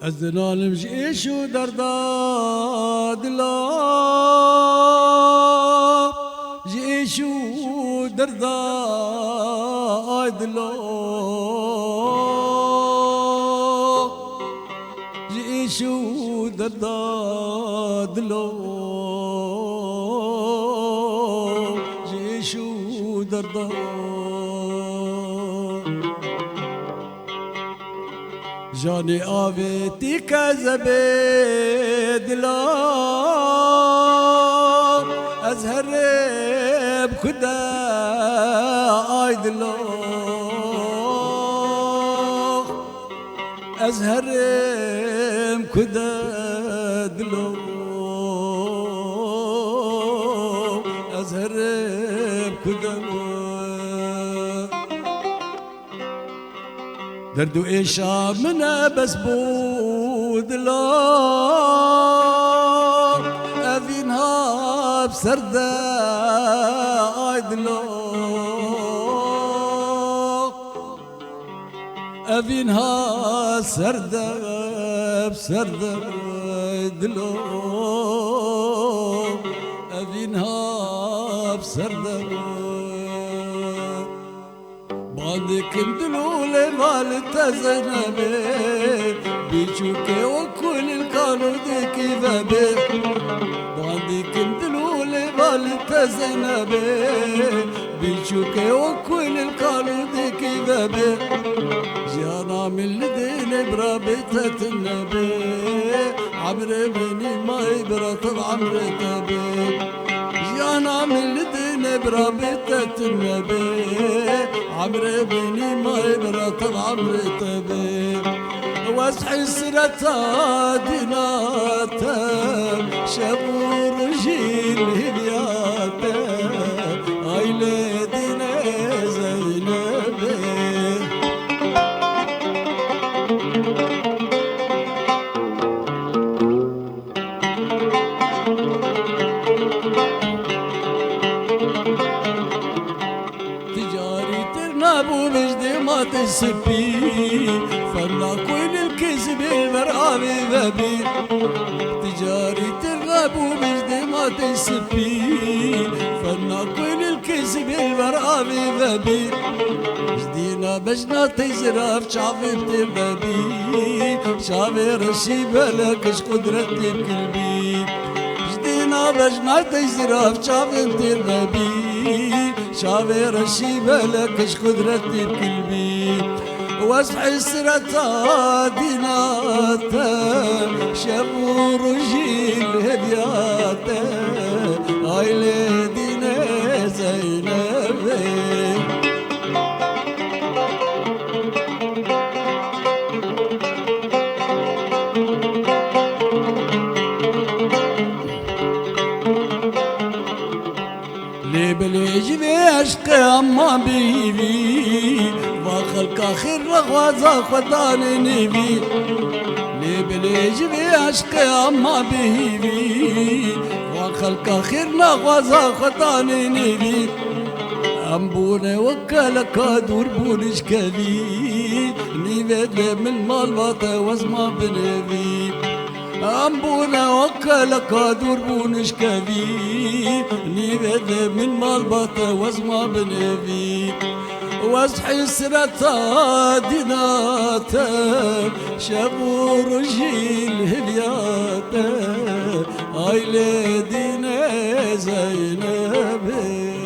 أذنا المجيش ودرداد لا جيش ودرداد لا جيش ودرداد لا جيش ودرداد جاني آبيتي كزبيد لا أزهر بكدا عيد لا أزهر بكدا دلو أزهر بكدا دردو إيشا منا بس بود لا أفينها بسردة عيد لا أفينها سردة بسردة عيد لا أفينها بسردة بعدك اندلولي مالت زينبي بيشوكي وكل القانون ديكي بابي بعدك اندلولي مالت زينبي بيشوكي وكل القانون ديكي بابي جانا من لدين برابطة النبي عمري بني ما يبرط عمري تبي جانا من لدين برابطة النبي عمري بني ما يبرط عمري تبي واسحي سرتا ديناتا شابور جيل هدياتا عيلي دينا زينبي ابو مجدي ما تسبي فلا كل الكذب المرعى بابي تجاري ابو مجدي ما تسبي فلا كل الكذب المرعى بابي جدينا بجنا تزرف شافي بتبابي شافي رشي بلكش قدرتي بقلبي جدينا بجنا تزرف شافي بتبابي شافي رشي بلكش قدرتي بقلبي واصحي سرتا ديناتا شابور جيل هدياتا عيلي دينا زينبي بليج بعشق أما بيبي وخلق آخر رغوازا خداني نبي لي بليج بعشق أما بيبي وخلق آخر رغوازا خداني نبي أمبوني وكالك دور بونش كلي نيبت من مال باتا وزما بنبي أمبونا وكالك دور بونش كبي نيبت من مال باتا وزما بنبي وازحي سرتا ديناتا شابور جيل هدياتا عيلي دينا زينبي